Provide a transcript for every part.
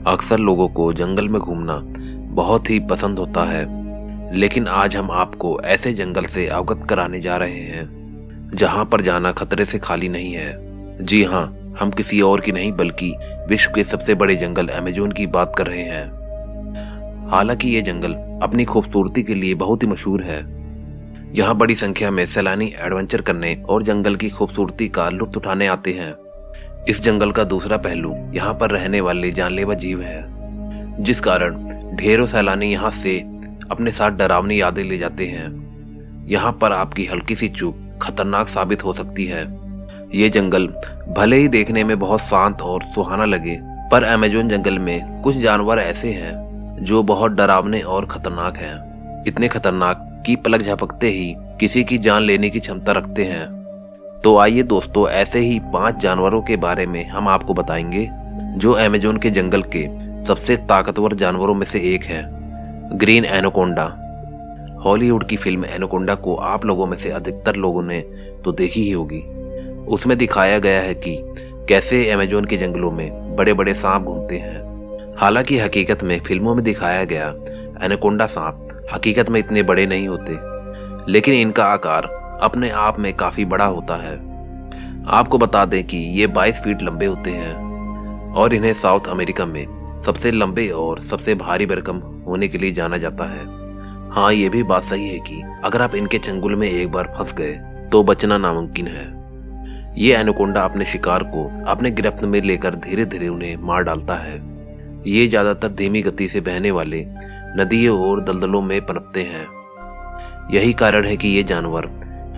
अक्सर लोगों को जंगल में घूमना बहुत ही पसंद होता है, लेकिन आज हम आपको ऐसे जंगल से अवगत कराने जा रहे हैं जहां पर जाना खतरे से खाली नहीं है। जी हां, हम किसी और की नहीं बल्कि विश्व के सबसे बड़े जंगल अमेज़न की बात कर रहे हैं। हालांकि ये जंगल अपनी खूबसूरती के लिए बहुत ही मशहूर है। यहाँ बड़ी संख्या में सैलानी एडवेंचर करने और जंगल की खूबसूरती का लुत्फ उठाने आते हैं। इस जंगल का दूसरा पहलू यहाँ पर रहने वाले जानलेवा जीव है, जिस कारण ढेरों सैलानी यहाँ से अपने साथ डरावनी यादें ले जाते हैं। यहाँ पर आपकी हल्की सी चूक खतरनाक साबित हो सकती है। ये जंगल भले ही देखने में बहुत शांत और सुहाना लगे, पर अमेज़न जंगल में कुछ जानवर ऐसे हैं जो बहुत डरावने और खतरनाक हैं। इतने खतरनाक कि पलक झपकते ही किसी की जान लेने की क्षमता रखते हैं। तो आइए दोस्तों, ऐसे ही 5 जानवरों के बारे में हम आपको बताएंगे जो अमेज़न के जंगल के सबसे ताकतवर जानवरों में से एक है, ग्रीन एनाकोंडा। हॉलीवुड की फिल्म एनाकोंडा को आप लोगों में से अधिकतर लोगों ने तो देखी ही होगी। उसमें दिखाया गया है कि कैसे अमेज़न के जंगलों में बड़े बड़े सांप घूमते हैं। हालांकि हकीकत में फिल्मों में दिखाया गया एनाकोंडा सांप हकीकत में इतने बड़े नहीं होते, लेकिन इनका आकार अपने आप में काफी बड़ा होता है। आपको बता दें कि ये 22 फीट लंबे होते हैं और इन्हें साउथ अमेरिका में सबसे लंबे और सबसे भारी भरकम होने के लिए जाना जाता है। हाँ, ये भी बात सही है कि अगर आप इनके चंगुल में एक बार फंस गए तो बचना नामुमकिन है। ये एनाकोंडा अपने शिकार को अपने गिरफ्त में लेकर धीरे धीरे उन्हें मार डालता है। ये ज्यादातर धीमी गति से बहने वाले नदियों और दलदलों में पनपते हैं। यही कारण है कि ये जानवर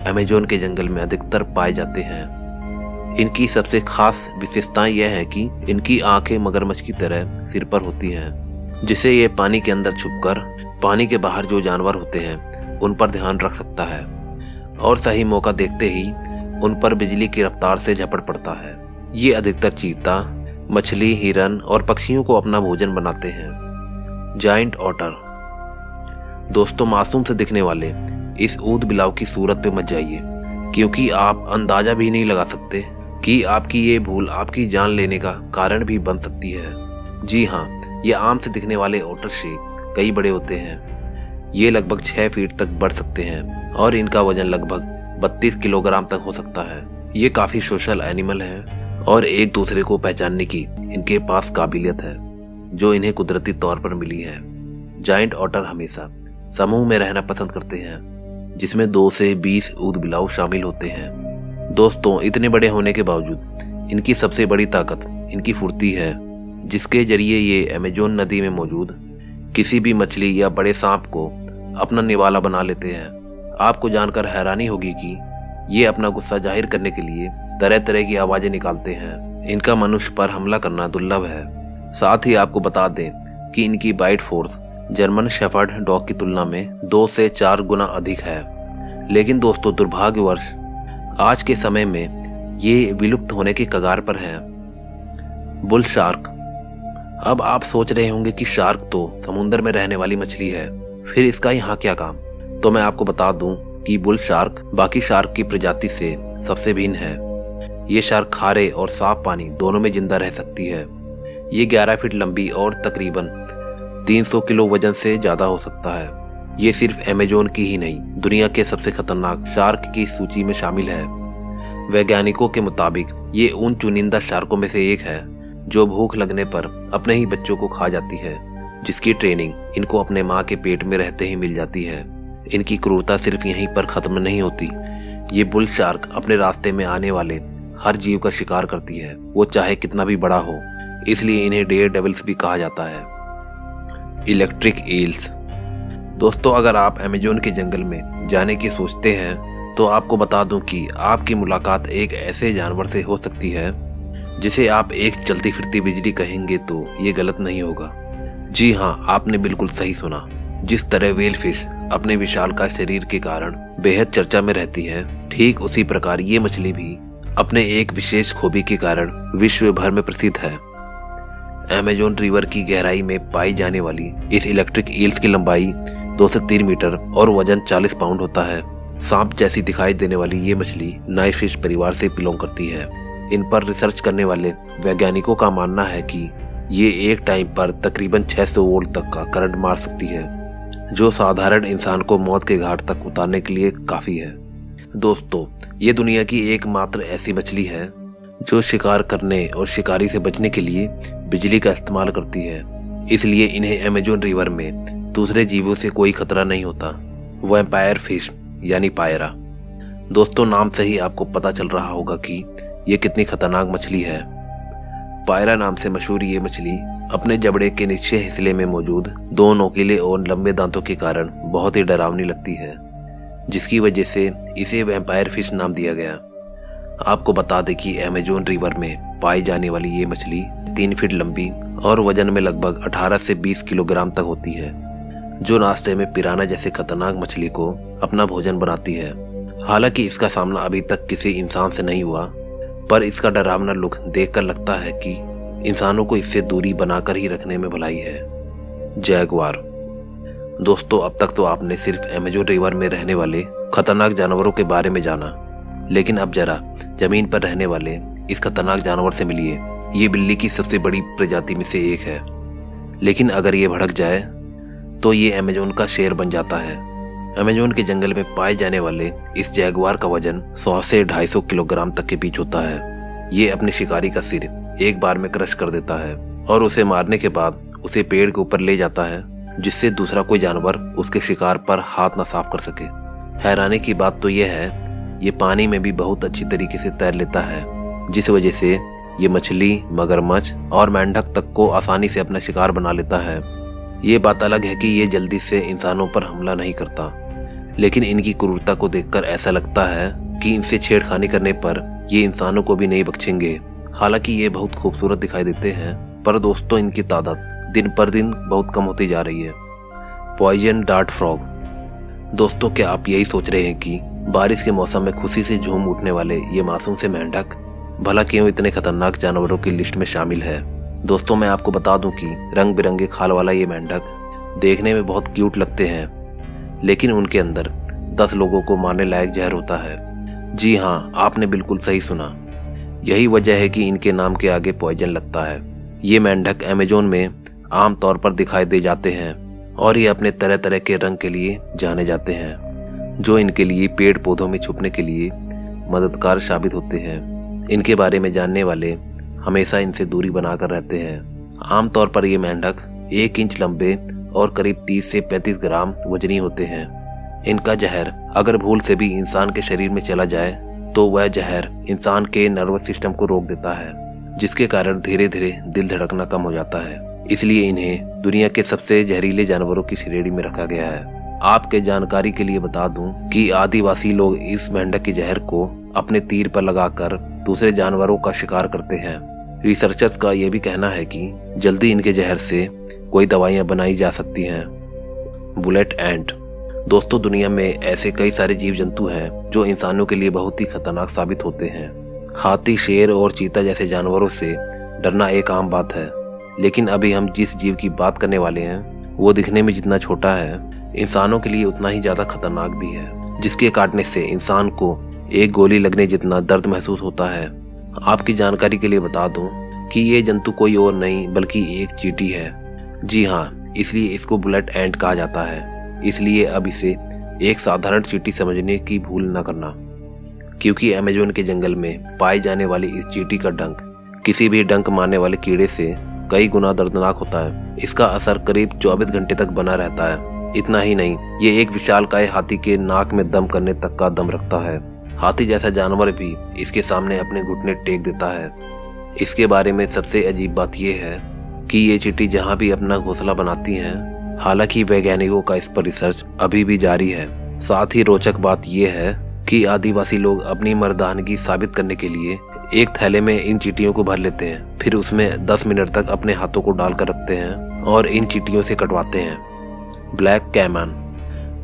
अमेज़न के जंगल में अधिकतर पाए जाते हैं। इनकी सबसे खास विशेषताएं यह है कि इनकी आंखें मगरमच्छ की तरह सिर पर होती हैं, जिससे ये पानी के अंदर छुपकर पानी के बाहर जो जानवर होते हैं उन पर ध्यान रख सकता है और सही मौका देखते ही उन पर बिजली की रफ्तार से झपट पड़ता है। ये अधिकतर चीता, मछली, हिरन और पक्षियों को अपना भोजन बनाते हैं। Giant otter. दोस्तों, मासूम से दिखने वाले इस ऊद बिलाव की सूरत पे मत जाइए, क्योंकि आप अंदाजा भी नहीं लगा सकते कि आपकी ये भूल आपकी जान लेने का कारण भी बन सकती है। जी हाँ, ये आम से दिखने वाले ऑटर से कई बड़े होते हैं। ये लगभग 6 फीट तक बढ़ सकते हैं और इनका वजन लगभग 32 किलोग्राम तक हो सकता है। ये काफी सोशल एनिमल है और एक दूसरे को पहचानने की इनके पास काबिलियत है जो इन्हें कुदरती तौर पर मिली है। जायंट ऑटर हमेशा समूह में रहना पसंद करते हैं, जिसमें 2 से 20 ऊद बिलाव शामिल होते हैं। दोस्तों, इतने बड़े होने के बावजूद इनकी सबसे बड़ी ताकत इनकी फुर्ती है, जिसके जरिए ये अमेज़न नदी में मौजूद किसी भी मछली या बड़े सांप को अपना निवाला बना लेते हैं। आपको जानकर हैरानी होगी कि ये अपना गुस्सा जाहिर करने के लिए तरह तरह की आवाजें निकालते हैं। इनका मनुष्य पर हमला करना दुर्लभ है। साथ ही आपको बता दें कि इनकी bite force German shepherd dog की तुलना में 2 से 4 गुना अधिक है। लेकिन दोस्तों, दुर्भाग्यवश आज के समय में ये विलुप्त होने के कगार पर है। Bull shark. अब आप सोच रहे होंगे कि शार्क तो समुद्र में रहने वाली मछली है, फिर इसका यहाँ क्या काम? तो मैं आपको बता दूं कि बुल शार्क बाकी शार्क की प्रजाति से सबसे भिन्न है। ये शार्क खारे और साफ पानी दोनों में जिंदा रह सकती है। ये 11 फीट लंबी और तकरीबन 300 किलो वजन से ज्यादा हो सकता है। ये सिर्फ अमेज़न की ही नहीं, दुनिया के सबसे खतरनाक शार्क की सूची में शामिल है। वैज्ञानिकों के मुताबिक ये उन चुनिंदा शार्कों में से एक है जो भूख लगने पर अपने ही बच्चों को खा जाती है, जिसकी ट्रेनिंग इनको अपने माँ के पेट में रहते ही मिल जाती है। इनकी क्रूरता सिर्फ यहीं पर खत्म नहीं होती। ये बुल शार्क अपने रास्ते में आने वाले हर जीव का शिकार करती है, वो चाहे कितना भी बड़ा हो। इसलिए इन्हें डेयर डेविल्स भी कहा जाता है। Electric eels. दोस्तों, अगर आप अमेज़न के जंगल में जाने की सोचते हैं तो आपको बता दूं कि आपकी मुलाकात एक ऐसे जानवर से हो सकती है जिसे आप एक चलती फिरती बिजली कहेंगे तो ये गलत नहीं होगा। जी हाँ, आपने बिल्कुल सही सुना। जिस तरह व्हेल फिश अपने विशालकाय शरीर के कारण बेहद चर्चा में रहती है, ठीक उसी प्रकार ये मछली भी अपने एक विशेष खूबी के कारण विश्व भर में प्रसिद्ध है। अमेज़न रिवर की गहराई में पाई जाने वाली इस इलेक्ट्रिक ईल्स की लंबाई 2 से 3 मीटर और वजन 40 पाउंड होता है। सांप जैसी दिखाई देने वाली ये मछली नाइफ फिश परिवार से बिलोंग करती है। इन पर रिसर्च करने वाले वैज्ञानिकों का मानना है कि ये एक टाइम पर तकरीबन 600 वोल्ट तक का करंट मार सकती है, जो साधारण इंसान को मौत के घाट तक उतारने के लिए काफी है। दोस्तों, ये दुनिया की एकमात्र ऐसी मछली है जो शिकार करने और शिकारी से बचने के लिए बिजली का इस्तेमाल करती है। इसलिए इन्हें अमेज़न रिवर में दूसरे जीवों से कोई खतरा नहीं होता। वैम्पायर फिश यानी पायरा। दोस्तों, नाम से ही आपको पता चल रहा होगा कि ये कितनी खतरनाक मछली है। पायरा नाम से मशहूर ये मछली अपने जबड़े के निचले हिस्से में मौजूद 2 नोकीले और लंबे दांतों के कारण बहुत ही डरावनी लगती है, जिसकी वजह से इसे वैम्पायर फिश नाम दिया गया। आपको बता दें कि अमेज़न रिवर में पाई जाने वाली ये मछली 3 फीट लंबी और वजन में लगभग 18 से 20 किलोग्राम तक होती है, जो नाश्ते में पिराना जैसे खतरनाक मछली को अपना भोजन बनाती है। हालांकि इसका सामना अभी तक किसी इंसान से नहीं हुआ, पर इसका डरावना लुक देखकर लगता है कि इंसानों को इससे दूरी बनाकर ही रखने में भलाई है। जैगुआर। दोस्तों, अब तक तो आपने सिर्फ अमेज़न रिवर में रहने वाले खतरनाक जानवरों के बारे में जाना, लेकिन अब जरा जमीन पर रहने वाले इस खतरनाक जानवर से मिलिए। ये बिल्ली की सबसे बड़ी प्रजाति में से एक है, लेकिन अगर ये भड़क जाए तो ये अमेज़न का शेर बन जाता है। अमेज़न के जंगल में पाए जाने वाले इस जैगुआर का वजन 100 से 250 किलोग्राम तक के बीच होता है। ये अपने शिकारी का सिर एक बार में क्रश कर देता है और उसे मारने के बाद उसे पेड़ के ऊपर ले जाता है, जिससे दूसरा कोई जानवर उसके शिकार पर हाथ न साफ कर सके। हैरानी की बात तो यह है, ये पानी में भी बहुत अच्छी तरीके से तैर लेता है, जिस वजह से ये मछली, मगरमच्छ और मेंढक तक को आसानी से अपना शिकार बना लेता है। ये बात अलग है कि ये जल्दी से इंसानों पर हमला नहीं करता, लेकिन इनकी क्रूरता को देखकर ऐसा लगता है कि इनसे छेड़खानी करने पर ये इंसानों को भी नहीं बख्शेंगे। हालांकि ये बहुत खूबसूरत दिखाई देते हैं, पर दोस्तों इनकी तादाद दिन पर दिन बहुत कम होती जा रही है। Poison dart frog. दोस्तों, क्या आप यही सोच रहे हैं कि बारिश के मौसम में खुशी से झूम उठने वाले ये मासूम से मेंढक भला क्यों इतने खतरनाक जानवरों की लिस्ट में शामिल है? दोस्तों, मैं आपको बता दूं कि रंग बिरंगे खाल वाला ये मेंढक देखने में बहुत क्यूट लगते हैं, लेकिन उनके अंदर 10 लोगों को मारने लायक जहर होता है। जी हाँ, आपने बिल्कुल सही सुना। यही वजह है कि इनके नाम के आगे पॉइजन लगता है। ये मेंढक अमेज़न में आम तौर पर दिखाई दे जाते हैं और ये अपने तरह तरह के रंग के लिए जाने जाते हैं, जो इनके लिए पेड़ पौधों में छुपने के लिए मददगार साबित होते हैं। इनके बारे में जानने वाले हमेशा इनसे दूरी बनाकर रहते हैं। आमतौर पर ये मेंढक 1 इंच लंबे और करीब 30 से 35 ग्राम वजनी होते हैं। इनका जहर अगर भूल से भी इंसान के शरीर में चला जाए तो वह जहर इंसान के नर्वस सिस्टम को रोक देता है, जिसके कारण धीरे धीरे दिल धड़कना कम हो जाता है। इसलिए इन्हें दुनिया के सबसे जहरीले जानवरों की श्रेणी में रखा गया है। आपके जानकारी के लिए बता दूं कि आदिवासी लोग इस मेंढक के जहर को अपने तीर पर लगाकर दूसरे जानवरों का शिकार करते हैं। रिसर्चर्स का यह भी कहना है कि जल्दी इनके जहर से कोई दवाइयां बनाई जा सकती हैं। बुलेट एंट। दोस्तों, दुनिया में ऐसे कई सारे जीव जंतु हैं जो इंसानों के लिए बहुत ही खतरनाक साबित होते हैं। हाथी, शेर और चीता जैसे जानवरों से डरना एक आम बात है, लेकिन अभी हम जिस जीव की बात करने वाले हैं वो दिखने में जितना छोटा है, इंसानों के लिए उतना ही ज्यादा खतरनाक भी है, जिसके काटने से इंसान को एक गोली लगने जितना दर्द महसूस होता है। आपकी जानकारी के लिए बता दूं कि ये जंतु कोई और नहीं बल्कि एक चींटी है। जी हाँ, इसलिए इसको बुलेट एंट कहा जाता है। इसलिए अब इसे एक साधारण चींटी समझने की भूल न करना, क्योंकि अमेज़न के जंगल में पाई जाने वाली इस चींटी का डंक किसी भी डंक मारने वाले कीड़े से कई गुना दर्दनाक होता है। इसका असर करीब 24 घंटे तक बना रहता है। इतना ही नहीं, ये एक विशालकाय हाथी के नाक में दम करने तक का दम रखता है। हाथी जैसा जानवर भी इसके सामने अपने घुटने टेक देता है। इसके बारे में सबसे अजीब बात यह है कि ये चींटी जहाँ भी अपना घोंसला बनाती हैं, हालांकि वैज्ञानिकों का इस पर रिसर्च अभी भी जारी है। साथ ही रोचक बात यह है कि आदिवासी लोग अपनी मर्दानगी साबित करने के लिए एक थैले में इन चींटियों को भर लेते हैं, फिर उसमें 10 मिनट तक अपने हाथों को डालकर रखते हैं और इन चींटियों से कटवाते हैं। Black caiman.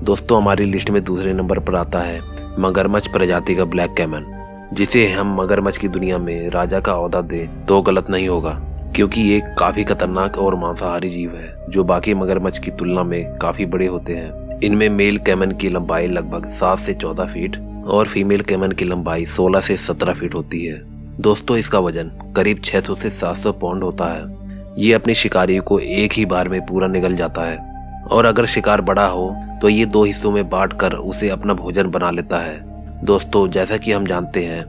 दोस्तों, हमारी लिस्ट में दूसरे नंबर पर आता है मगरमच्छ प्रजाति का ब्लैक कैमन, जिसे हम मगरमच्छ की दुनिया में राजा का ओहदा दे तो गलत नहीं होगा, क्योंकि ये काफी खतरनाक और मांसाहारी जीव है जो बाकी मगरमच्छ की तुलना में काफी बड़े होते हैं। इनमें मेल कैमन की लंबाई लगभग 7 से 14 फीट और फीमेल कैमन की लंबाई 16 से 17 फीट होती है। दोस्तों, इसका वजन करीब 600 से 700 पाउंड होता है। ये अपने शिकारी को एक ही बार में पूरा निगल जाता है और अगर शिकार बड़ा हो तो ये 2 हिस्सों में बांटकर उसे अपना भोजन बना लेता है। दोस्तों, जैसा कि हम जानते हैं,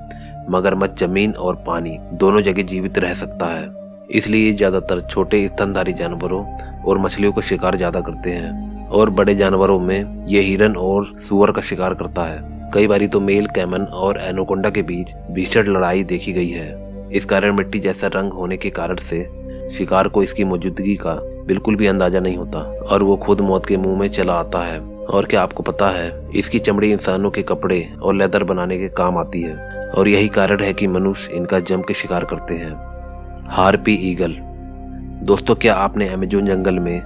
मगरमच्छ जमीन और पानी दोनों जगह जीवित रह सकता है, इसलिए ज्यादातर छोटे स्तनधारी जानवरों और मछलियों का शिकार ज्यादा करते हैं और बड़े जानवरों में ये हिरन और सूअर का शिकार करता है। कई बारी तो मेल कैमन और एनाकोंडा के बीच भीषण लड़ाई देखी गई है। इस कारण मिट्टी जैसा रंग होने के कारण से शिकार को इसकी मौजूदगी का बिल्कुल भी अंदाजा नहीं होता और वो खुद मौत के मुंह में चला आता है। और क्या आपको पता है, इसकी चमड़ी इंसानों के कपड़े और लेदर बनाने के काम आती है और यही कारण है कि मनुष्य इनका जम के शिकार करते हैं। Harpy eagle. दोस्तों, क्या आपने अमेज़न जंगल में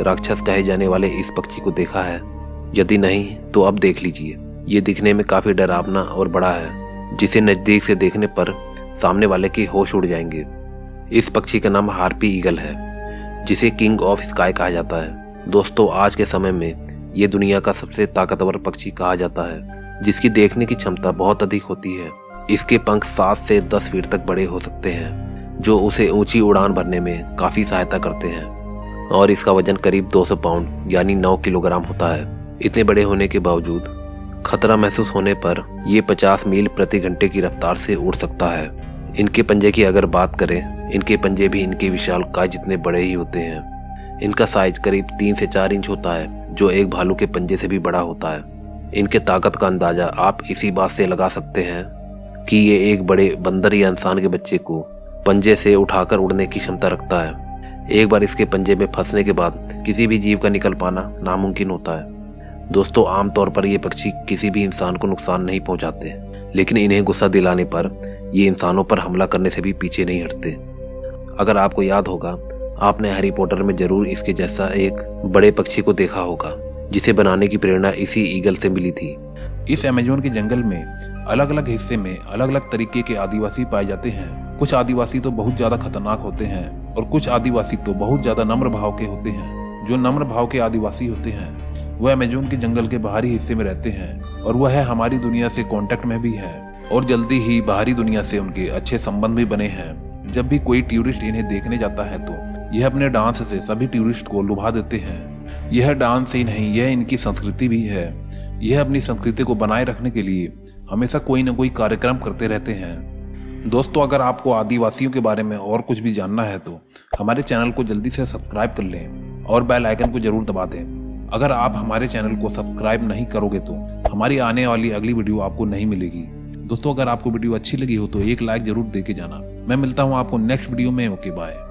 राक्षस कहे जाने वाले इस पक्षी को देखा है? यदि नहीं तो अब देख लीजिए। ये दिखने में काफी डरावना और बड़ा है, जिसे नजदीक से देखने पर सामने वाले के होश उड़ जाएंगे। इस पक्षी का नाम हार्पी ईगल है, जिसे किंग ऑफ स्काई कहा जाता है। दोस्तों, आज के समय में ये दुनिया का सबसे ताकतवर पक्षी कहा जाता है, जिसकी देखने की क्षमता बहुत अधिक होती है। इसके पंख 7 से 10 फीट तक बड़े हो सकते हैं, जो उसे ऊंची उड़ान भरने में काफी सहायता करते हैं और इसका वजन करीब 200 पाउंड यानी 9 किलोग्राम होता है। इतने बड़े होने के बावजूद खतरा महसूस होने पर ये 50 मील प्रति घंटे की रफ्तार से उड़ सकता है। इनके पंजे की अगर बात करें, इनके पंजे भी इनके विशालकाय जितने बड़े ही होते हैं। इनका साइज करीब 3 से 4 इंच होता है, जो एक भालू के पंजे से भी बड़ा होता है। इनके ताकत का अंदाजा आप इसी बात से लगा सकते हैं कि ये एक बड़े बंदर या इंसान के बच्चे को पंजे से उठाकर उड़ने की क्षमता रखता है। एक बार इसके पंजे में फंसने के बाद किसी भी जीव का निकल पाना नामुमकिन होता है। दोस्तों, आमतौर पर ये पक्षी किसी भी इंसान को नुकसान नहीं पहुंचाते, लेकिन इन्हें गुस्सा दिलाने पर ये इंसानों पर हमला करने से भी पीछे नहीं हटते। अगर आपको याद होगा, आपने हैरी पॉटर में जरूर इसके जैसा एक बड़े पक्षी को देखा होगा, जिसे बनाने की प्रेरणा इसी ईगल से मिली थी। इस अमेज़न के जंगल में अलग अलग हिस्से में अलग अलग तरीके के आदिवासी पाए जाते हैं। कुछ आदिवासी तो बहुत ज्यादा खतरनाक होते हैं और कुछ आदिवासी तो बहुत ज्यादा नम्र भाव के होते हैं। जो नम्र भाव के आदिवासी होते हैं वह अमेज़न के जंगल के बाहरी हिस्से में रहते हैं और वह हमारी दुनिया से कांटेक्ट में भी है और जल्दी ही बाहरी दुनिया से उनके अच्छे संबंध भी बने हैं। जब भी कोई टूरिस्ट इन्हें देखने जाता है तो यह अपने डांस से सभी टूरिस्ट को लुभा देते हैं। यह डांस ही नहीं, यह इनकी संस्कृति भी है। यह अपनी संस्कृति को बनाए रखने के लिए हमेशा कोई न कोई कार्यक्रम करते रहते हैं। दोस्तों, अगर आपको आदिवासियों के बारे में और कुछ भी जानना है तो हमारे चैनल को जल्दी से सब्सक्राइब कर लें और बेल आइकन को जरूर दबा दें। अगर आप हमारे चैनल को सब्सक्राइब नहीं करोगे तो हमारी आने वाली अगली वीडियो आपको नहीं मिलेगी। दोस्तों, अगर आपको वीडियो अच्छी लगी हो तो एक लाइक जरूर दे के जाना। मैं मिलता हूँ आपको नेक्स्ट वीडियो में। Okay, bye.